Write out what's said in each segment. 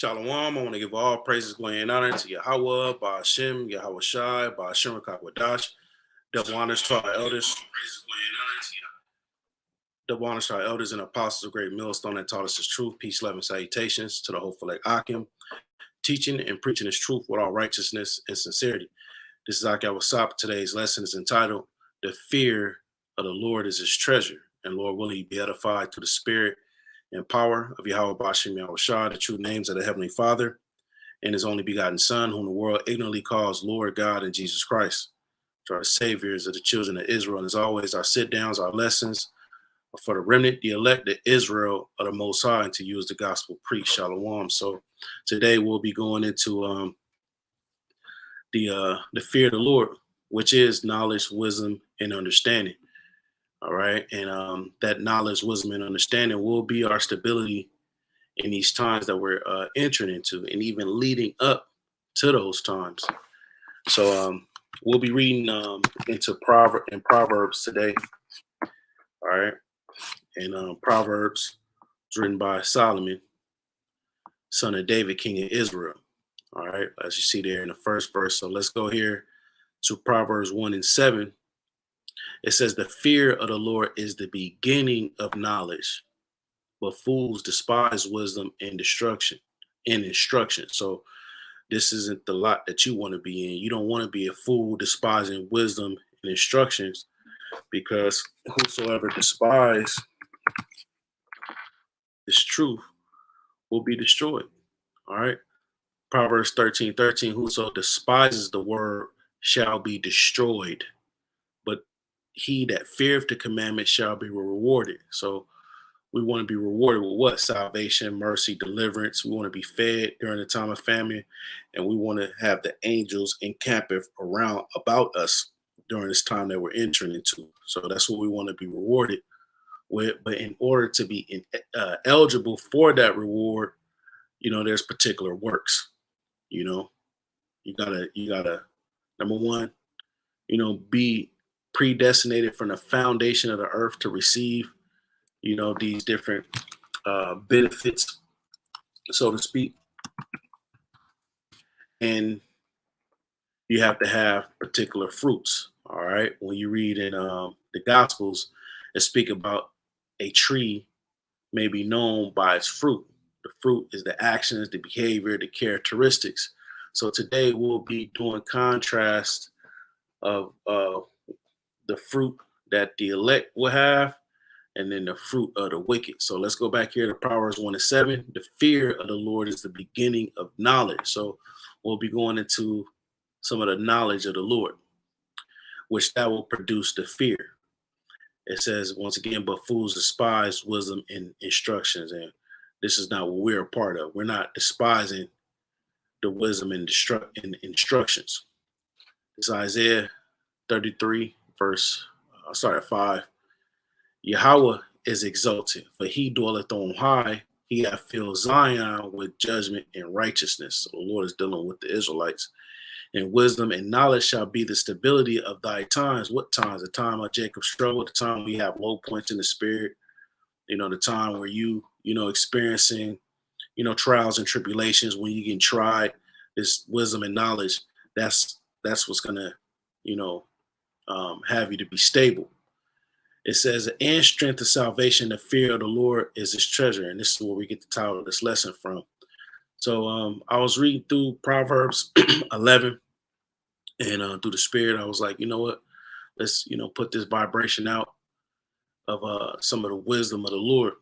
Shalom. I want to give all praises, glory, and honor to Yahweh, Ba'ashem, Yahweh Shai, Ba'ashem Rakakwadash. Double honors to our elders. Double honors to our elders and apostles of Great Millstone that taught us his truth. Peace, love, and salutations to the hopeful like Akim, teaching and preaching his truth with all righteousness and sincerity. This is Akim Wasap. Today's lesson is entitled, The Fear of the Lord is His Treasure. And Lord, will He be edified through the Spirit and power of Yahweh Ba'ashem Yahweh Shai, the true names of the Heavenly Father, and his only begotten Son, whom the world ignorantly calls Lord God and Jesus Christ, to our saviors of the children of Israel. And as always, our sit downs, our lessons are for the remnant, the elect, the Israel of the Most High, and to use the gospel preach. Shalom. So today we'll be going into the fear of the Lord, which is knowledge, wisdom, and understanding. All right, and that knowledge, wisdom, and understanding will be our stability in these times that we're entering into, and even leading up to those times. So we'll be reading into Proverbs today. All right, and Proverbs was written by Solomon, son of David, king of Israel. All right, as you see there in the first verse. So let's go here to Proverbs 1:7. It says, "The fear of the Lord is the beginning of knowledge, but fools despise wisdom and instruction." So this isn't the lot that you want to be in. You don't want to be a fool despising wisdom and instructions, because whosoever despise this truth will be destroyed. All right. Proverbs 13:13, whoso despises the word shall be destroyed, but he that feareth the commandment shall be rewarded. So we want to be rewarded with what? Salvation, mercy, deliverance. We want to be fed during the time of famine, and we want to have the angels encampeth around about us during this time that we're entering into. So that's what we want to be rewarded with. But in order to be eligible for that reward, there's particular works. You gotta number one, be predestinated from the foundation of the earth to receive these different benefits, so to speak. And you have to have particular fruits. All right. When you read in the Gospels, it speak about a tree may be known by its fruit. The fruit is the actions, the behavior, the characteristics. So today we'll be doing contrast of the fruit that the elect will have, and then the fruit of the wicked. So let's go back here to Proverbs 1:7. The fear of the Lord is the beginning of knowledge. So we'll be going into some of the knowledge of the Lord, which that will produce the fear. It says, once again, but fools despise wisdom and instructions. And this is not what we're a part of. We're not despising the wisdom and instructions. It's Isaiah 33, verse, start at 5. Yahweh is exalted, for he dwelleth on high. He hath filled Zion with judgment and righteousness. So the Lord is dealing with the Israelites. And wisdom and knowledge shall be the stability of thy times. What times? The time of Jacob's struggle, the time we have low points in the spirit, the time where experiencing, trials and tribulations, when you get tried, this wisdom and knowledge, that's what's gonna, have you to be stable. It says, and strength of salvation, the fear of the Lord is his treasure. And this is where we get the title of this lesson from. So I was reading through Proverbs 11, and through the Spirit, I was like, you know what? Let's, put this vibration out of some of the wisdom of the Lord.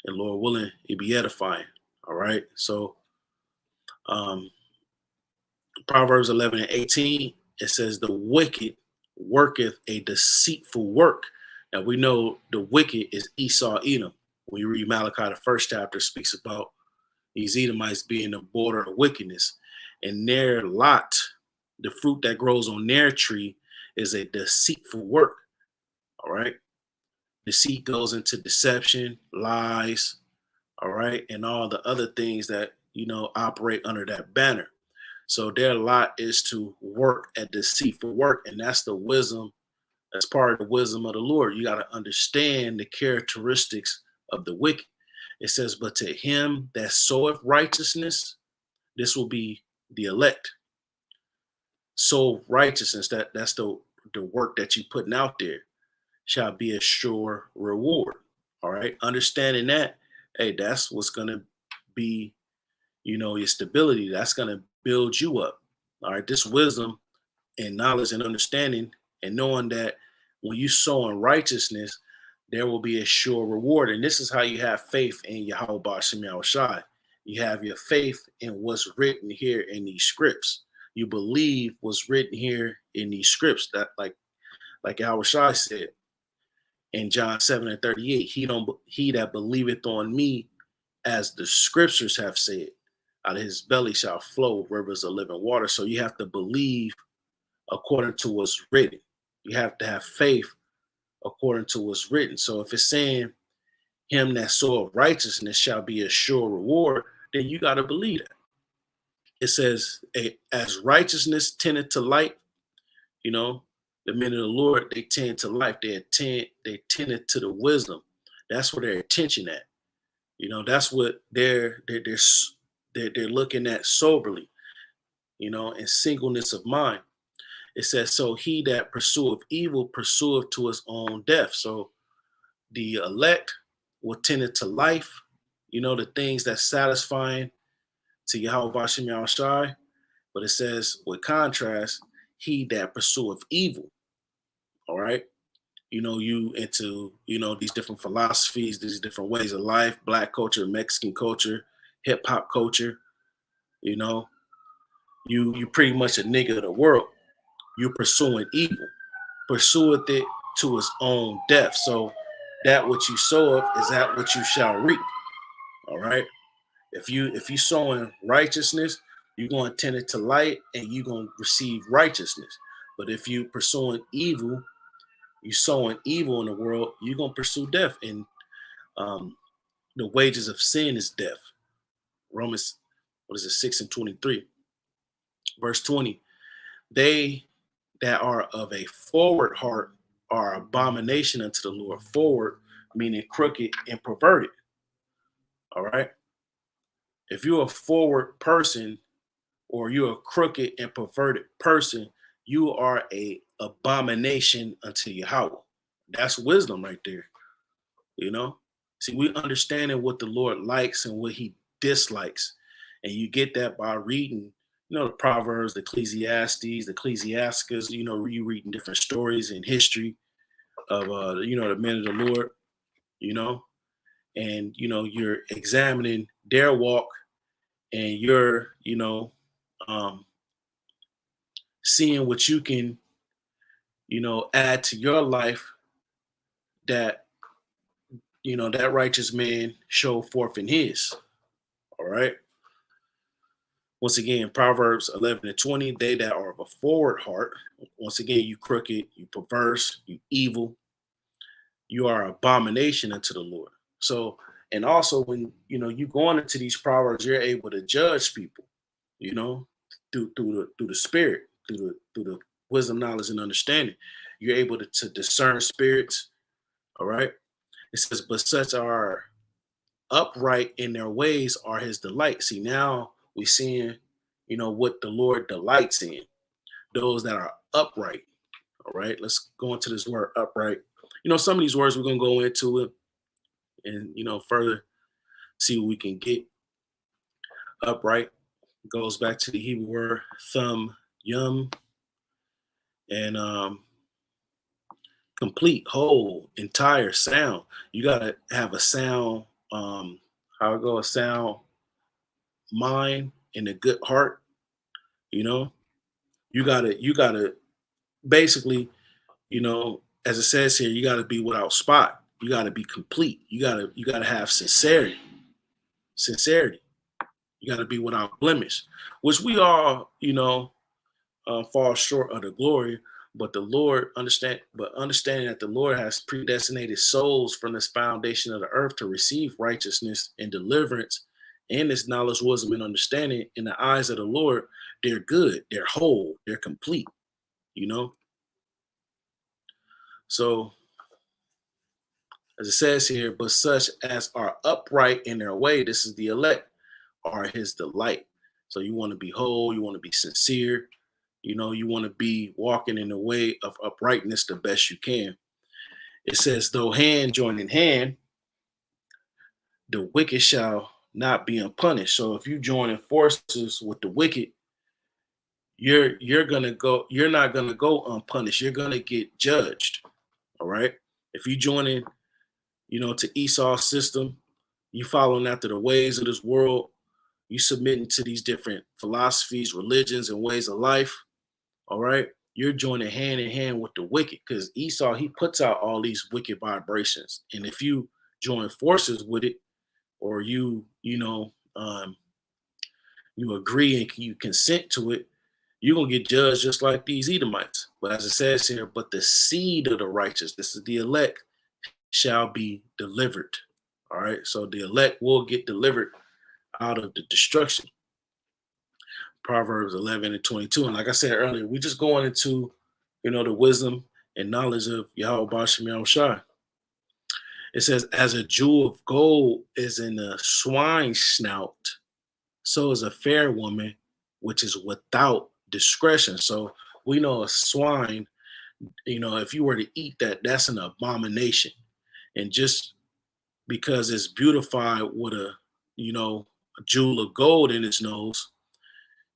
And Lord willing, it be edifying. All right. So Proverbs 11:18, it says, the wicked worketh a deceitful work. Now we know the wicked is Esau, Edom. When you read Malachi, the first chapter speaks about these Edomites being the border of wickedness. And their lot, the fruit that grows on their tree, is a deceitful work. All right. Deceit goes into deception, lies, all right, and all the other things that, operate under that banner. So their lot is to work at deceitful work. And that's the wisdom. That's part of the wisdom of the Lord. You got to understand the characteristics of the wicked. It says, but to him that soweth righteousness This will be the elect. So righteousness, that's the work that you putting out there, shall be a sure reward. All right. Understanding that, hey, that's what's gonna be, your stability. That's gonna build you up. All right. This wisdom and knowledge and understanding, and knowing that when you sow in righteousness, there will be a sure reward. And this is how you have faith in Yahweh Bashim Yahushai. You have your faith in what's written here in these scripts. You believe what's written here in these scripts. That like Yahushai said in John 7:38, he that believeth on me, as the scriptures have said, out of his belly shall flow rivers of living water. So you have to believe according to what's written. You have to have faith according to what's written. So if it's saying him that soweth righteousness shall be a sure reward, then you got to believe that. It says, as righteousness tended to light, the men of the Lord, they tend to life. They tended to the wisdom. That's where their attention at. That's what they're looking at soberly, and singleness of mind. It says, so he that pursueth evil pursueth to his own death. So the elect will tend to life, the things that's satisfying to Yahweh Bashim Yahushai. But it says, with contrast, he that pursueth evil. All right. You into, these different philosophies, these different ways of life, black culture, Mexican culture, hip hop culture, you pretty much a nigga of the world. You're pursuing evil, pursueth it to his own death. So that what you soweth is that what you shall reap. All right. If you sowing righteousness, you're going to tend it to light and you're going to receive righteousness. But if you pursuing evil, you sowing evil in the world, you're going to pursue death. And the wages of sin is death. Romans, 6:23. Verse 20. They that are of a forward heart are abomination unto the Lord. Forward meaning crooked and perverted. All right. If you're a forward person or you're a crooked and perverted person, you are a abomination unto Yahweh. That's wisdom right there. See, we understanding what the Lord likes and what he dislikes. And you get that by reading, the Proverbs, the Ecclesiasticus, you reading different stories in history of, the men of the Lord, and, you're examining their walk and you're, um, seeing what you can, add to your life that, that righteous man show forth in his. All right. Once again, Proverbs 11:20, they that are of a forward heart, once again, you crooked, you perverse, you evil, you are abomination unto the Lord. So, and also when, you going into these Proverbs, you're able to judge people, through the spirit, through the wisdom, knowledge, and understanding. You're able to discern spirits. All right. It says, but such are upright in their ways are his delight. See, now we seeing, what the Lord delights in, those that are upright. All right, let's go into this word upright. Some of these words we're gonna go into it and further see what we can get. Upright goes back to the Hebrew word thumb yum, and complete, whole, entire sound. You gotta have a sound, how it go, a sound mind and a good heart. You gotta basically, as it says here, you gotta be without spot. You gotta be complete. You gotta have sincerity. Sincerity. You gotta be without blemish, which we all, fall short of the glory. But the Lord understanding that the Lord has predestinated souls from this foundation of the earth to receive righteousness and deliverance and this knowledge, wisdom, and understanding in the eyes of the Lord, they're good, they're whole, they're complete, you know. So as it says here, but such as are upright in their way, this is the elect, are his delight. So you want to be whole, you want to be sincere, you want to be walking in the way of uprightness the best you can. It says, though hand join in hand, the wicked shall not be unpunished. So if you join in forces with the wicked, you're not gonna go unpunished. You're gonna get judged. All right. If you join in, to Esau's system, you following after the ways of this world, you submitting to these different philosophies, religions, and ways of life. All right. You're joining hand in hand with the wicked because Esau, he puts out all these wicked vibrations. And if you join forces with it, or you agree and you consent to it, you're gonna get judged just like these Edomites. But as it says here, but the seed of the righteous, this is the elect, shall be delivered. All right. So the elect will get delivered out of the destruction. Proverbs 11 and 22. And like I said earlier, we just going into, the wisdom and knowledge of Yahweh Bashem Yahushua. It says, as a jewel of gold is in a swine's snout, so is a fair woman, which is without discretion. So we know a swine, if you were to eat that, that's an abomination. And just because it's beautified with a jewel of gold in its nose,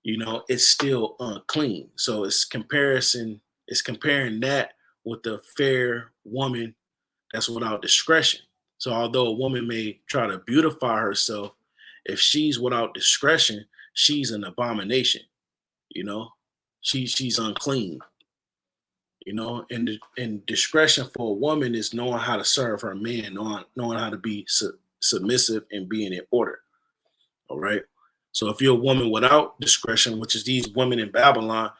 it's still unclean. So it's comparing that with the fair woman that's without discretion. So although a woman may try to beautify herself, if she's without discretion, she's an abomination. You know, she's unclean. And discretion for a woman is knowing how to serve her man, knowing how to be submissive and being in order. All right. So if you're a woman without discretion, which is these women in Babylon,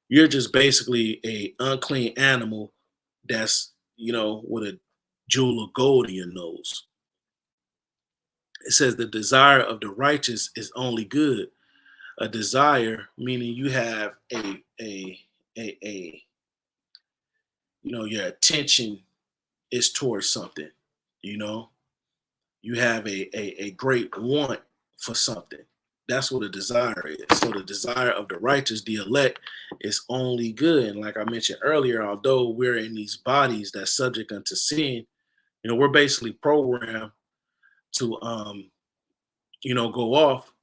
you're just basically a unclean animal that's with a jewel of gold in your nose. It says the desire of the righteous is only good. A desire meaning you have a your attention is towards something. You know, you have a great want for something. That's what a desire is. So the desire of the righteous, the elect, is only good. And like I mentioned earlier, although we're in these bodies that's subject unto sin, we're basically programmed to go off.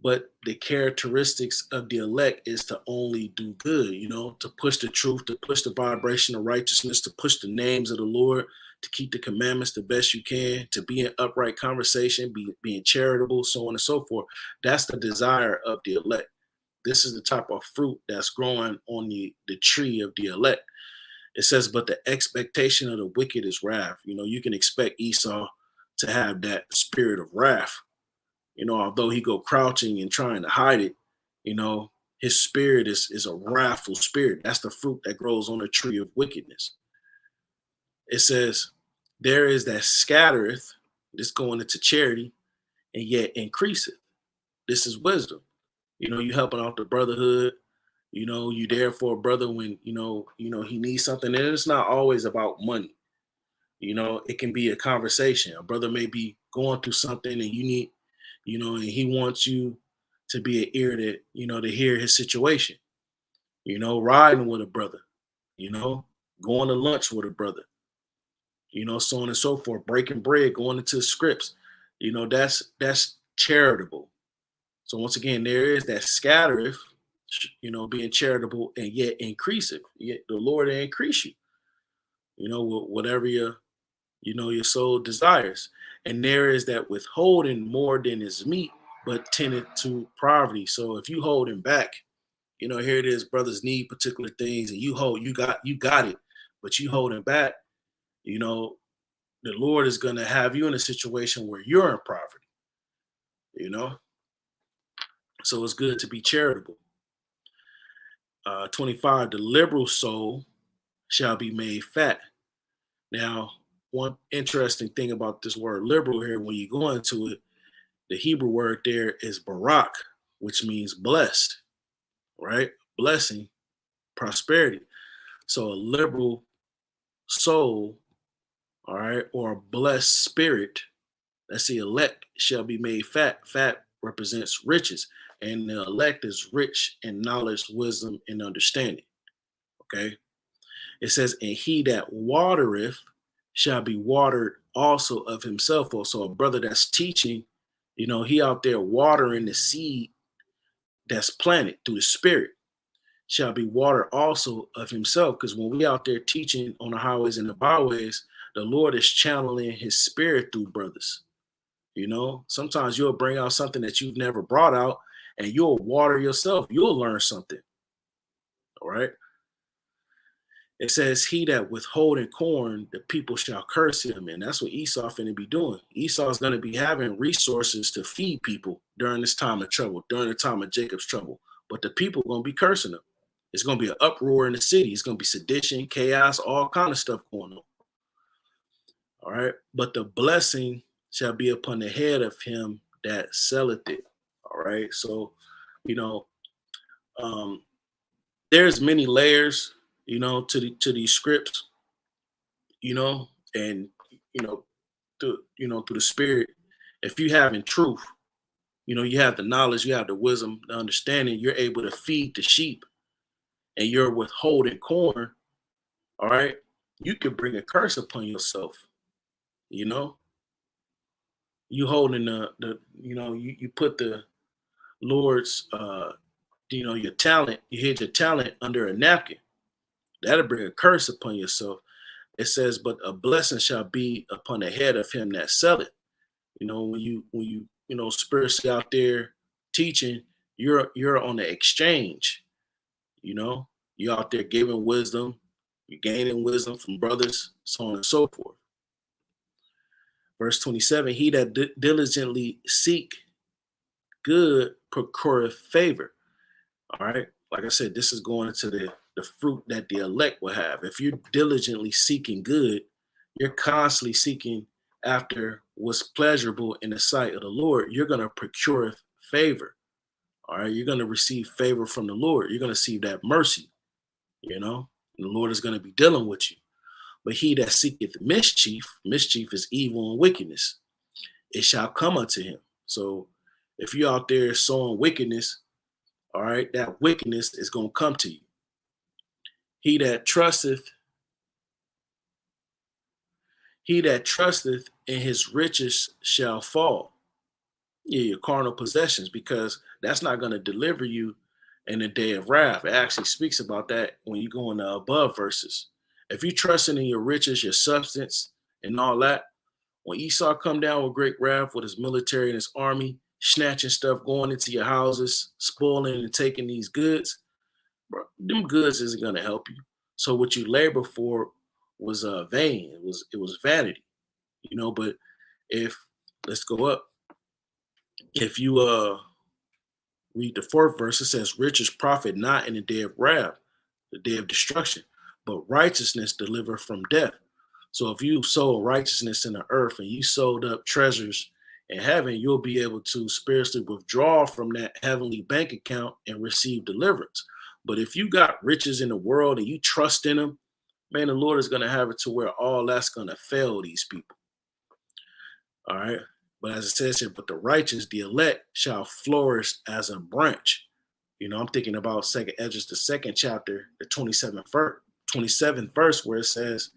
But the characteristics of the elect is to only do good, to push the truth, to push the vibration of righteousness, to push the names of the Lord, to keep the commandments the best you can, to be in upright conversation, being charitable, so on and so forth. That's the desire of the elect. This is the type of fruit that's growing on the tree of the elect. It says, but the expectation of the wicked is wrath. You can expect Esau to have that spirit of wrath. Although he go crouching and trying to hide it, his spirit is a wrathful spirit. That's the fruit that grows on the tree of wickedness. It says, there is that scattereth, this going into charity, and yet increaseth. This is wisdom. You helping out the brotherhood. You there for a brother when he needs something. And it's not always about money. It can be a conversation. A brother may be going through something and you need, and he wants you to be an ear to hear his situation. Riding with a brother, going to lunch with a brother, so on and so forth, breaking bread, going into the scripts. That's charitable. So once again, there is that scattereth, being charitable and yet increaseth. Yet the Lord will increase you, whatever your soul desires. And there is that withholding more than is meat, but tended to poverty. So if you holding back, here it is, brothers need particular things, and you got it, but you holding back, the Lord is gonna have you in a situation where you're in poverty, you know. So it's good to be charitable. 25, the liberal soul shall be made fat. Now, one interesting thing about this word liberal here, when you go into it, the Hebrew word there is barak, which means blessed, right? Blessing, prosperity. So a liberal soul, all right, or a blessed spirit, that's the elect, shall be made fat. Fat represents riches, and the elect is rich in knowledge, wisdom, and understanding. Okay. It says, and he that watereth shall be watered also of himself. Also, a brother that's teaching, he out there watering the seed that's planted through the spirit shall be watered also of himself. Because when we out there teaching on the highways and the byways, the Lord is channeling his spirit through brothers. Sometimes you'll bring out something that you've never brought out and you'll water yourself. You'll learn something. All right. It says, he that withholding corn, the people shall curse him. And that's what Esau finna be doing. Esau's going to be having resources to feed people during this time of trouble, during the time of Jacob's trouble. But the people are going to be cursing him. It's going to be an uproar in the city. It's going to be sedition, chaos, all kind of stuff going on. All right. But the blessing shall be upon the head of him that selleth it. All right. So, there's many layers, to these scripts, and through the spirit. If you have in truth, you have the knowledge, you have the wisdom, the understanding, you're able to feed the sheep, and you're withholding corn. All right, you could bring a curse upon yourself. You holding you put the Lord's your talent, you hid your talent under a napkin. That'll bring a curse upon yourself. It says, but a blessing shall be upon the head of him that selleth. When you spiritually out there teaching, you're on the exchange. You're out there giving wisdom, you're gaining wisdom from brothers, so on and so forth. Verse 27, he that diligently seek good procureth favor. All right. Like I said, this is going into the fruit that the elect will have. If you're diligently seeking good, you're constantly seeking after what's pleasurable in the sight of the Lord. You're going to procure favor. All right. You're going to receive favor from the Lord. You're going to see that mercy, and the Lord is going to be dealing with you. But he that seeketh mischief is evil and wickedness. It shall come unto him. So if you're out there sowing wickedness, all right, that wickedness is going to come to you. He that trusteth in his riches shall fall. Yeah, your carnal possessions, because that's not going to deliver you in the day of wrath. It actually speaks about that when you go in the above verses. If you trusting in your riches, your substance, and all that, when Esau come down with great wrath with his military and his army, snatching stuff, going into your houses, spoiling and taking these goods, bro, them goods isn't going to help you. So what you labor for was vain. It was vanity, But if let's go up. If you read the fourth verse, it says, "Riches profit not in the day of wrath, the day of destruction, but righteousness deliver from death." So if you sow righteousness in the earth and you sowed up treasures in heaven, you'll be able to spiritually withdraw from that heavenly bank account and receive deliverance. But if you got riches in the world and you trust in them, man, the Lord is going to have it to where all that's going to fail these people. All right. But as it says here, but the righteous, the elect, shall flourish as a branch. I'm thinking about Second Esdras, the second chapter, the 27th verse, where it says,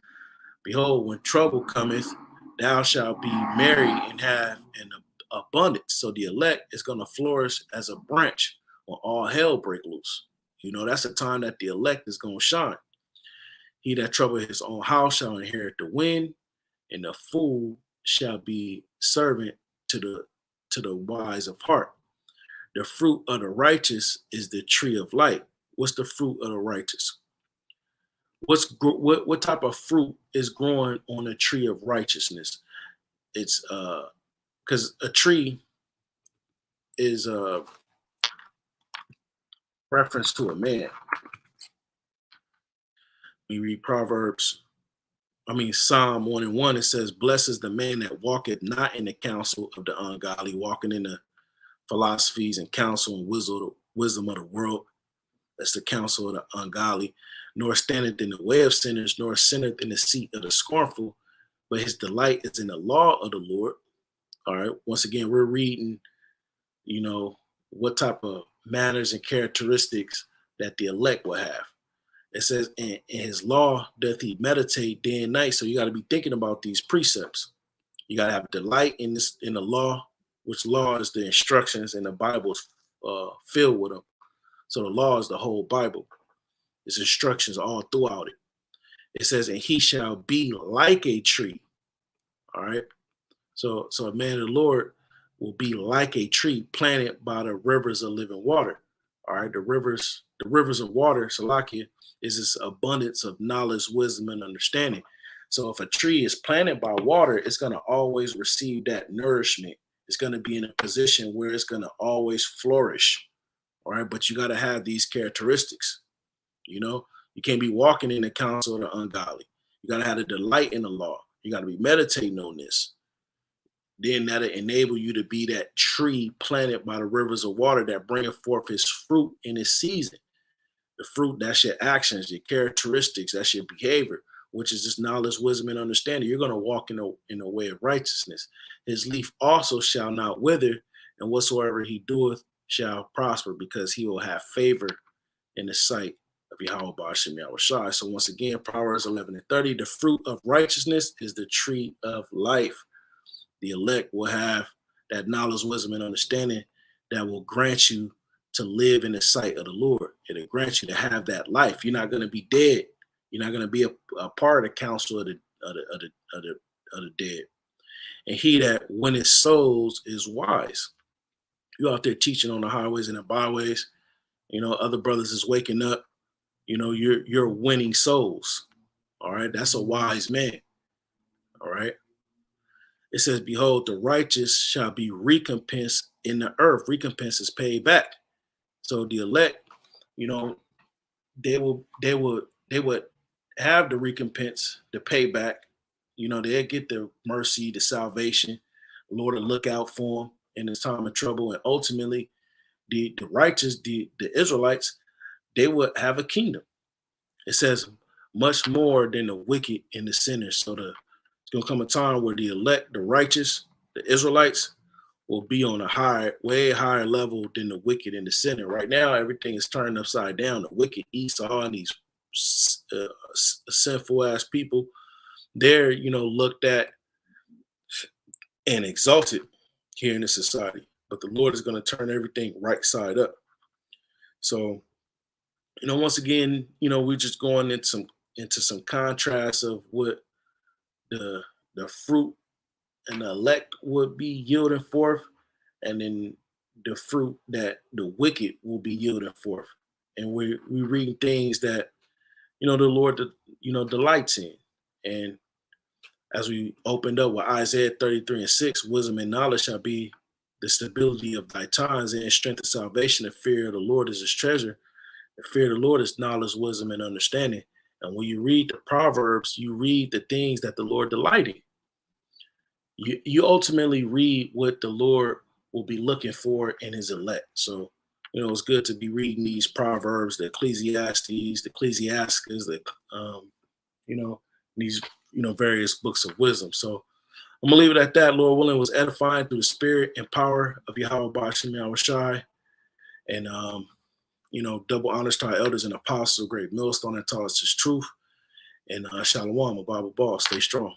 "Behold, when trouble cometh, thou shalt be merry and have an abundance." So the elect is going to flourish as a branch when all hell break loose. That's the time that the elect is going to shine. He that troubleth his own house shall inherit the wind, and the fool shall be servant to the wise of heart. The fruit of the righteous is the tree of life. What's the fruit of the righteous? What type of fruit is growing on a tree of righteousness? It's because a tree is a reference to a man. We read Psalm 1:1, it says, "Blessed is the man that walketh not in the counsel of the ungodly," walking in the philosophies and counsel and wisdom of the world. That's the counsel of the ungodly. "Nor standeth in the way of sinners, nor sitteth in the seat of the scornful, but his delight is in the law of the Lord." All right. Once again, we're reading you know, what type of manners and characteristics that the elect will have. It says, in his law doth he meditate day and night. So you got to be thinking about these precepts. You got to have delight in this, in the law, which law is the instructions, and the Bible is filled with them. So the law is the whole Bible. There's instructions all throughout it. It says, and he shall be like a tree. All right. So a man of the Lord will be like a tree planted by the rivers of living water. All right. The rivers of water, Salakia, is this abundance of knowledge, wisdom, and understanding. So if a tree is planted by water, it's going to always receive that nourishment. It's going to be in a position where it's going to always flourish. All right. But you got to have these characteristics. You know, you can't be walking in the counsel of the ungodly. You got to have a delight in the law. You got to be meditating on this. Then that'll enable you to be that tree planted by the rivers of water that bringeth forth his fruit in its season. The fruit, that's your actions, your characteristics, that's your behavior, which is just knowledge, wisdom, and understanding. You're going to walk in a way of righteousness. His leaf also shall not wither, and whatsoever he doeth shall prosper, because he will have favor in the sight of Yahweh Ba'ashem Yahushai. So once again, Proverbs 11:30, the fruit of righteousness is the tree of life. The elect will have that knowledge, wisdom, and understanding that will grant you to live in the sight of the Lord. It'll grant you to have that life. You're not going to be dead. You're not going to be a part of the counsel of the dead. And he that winneth souls is wise. You're out there teaching on the highways and the byways. You know, other brothers is waking up. You know, you're winning souls. All right. That's a wise man. All right. It says, behold, the righteous shall be recompensed in the earth. Recompense is paid back. So the elect, you know, they would have the recompense, the payback. You know, they'll get the mercy, the salvation. The Lord will look out for them in this time of trouble. And ultimately, the righteous, the Israelites, they would have a kingdom. It says much more than the wicked and the sinners. So it's gonna come a time where the elect, the righteous, the Israelites will be on a higher, way higher level than the wicked and the sinner. Right now, everything is turned upside down. The wicked, Esau, and these sinful ass people, they're, you know, looked at and exalted here in this society. But the Lord is going to turn everything right side up. So, you know, once again, you know, we're just going into some contrast of what the fruit and the elect would be yielding forth, and then the fruit that the wicked will be yielding forth. And we read things that, you know, the Lord, you know, delights in. And as we opened up with Isaiah 33:6, wisdom and knowledge shall be the stability of thy times, and strength of salvation. The fear of the Lord is his treasure. The fear of the Lord is knowledge, wisdom, and understanding. And when you read the Proverbs, you read the things that the Lord delight in. You ultimately read what the Lord will be looking for in his elect. So, you know, it's good to be reading these Proverbs, the Ecclesiastes, the Ecclesiastes, you know, these, you know, various books of wisdom. So I'm gonna leave it at that. Lord willing, was edifying through the spirit and power of Yahweh Ba'ashem Yahushai. And you know, double honors to our elders and apostles, great millstone that taught us his truth. And Shalom, a Bible ball. Stay strong.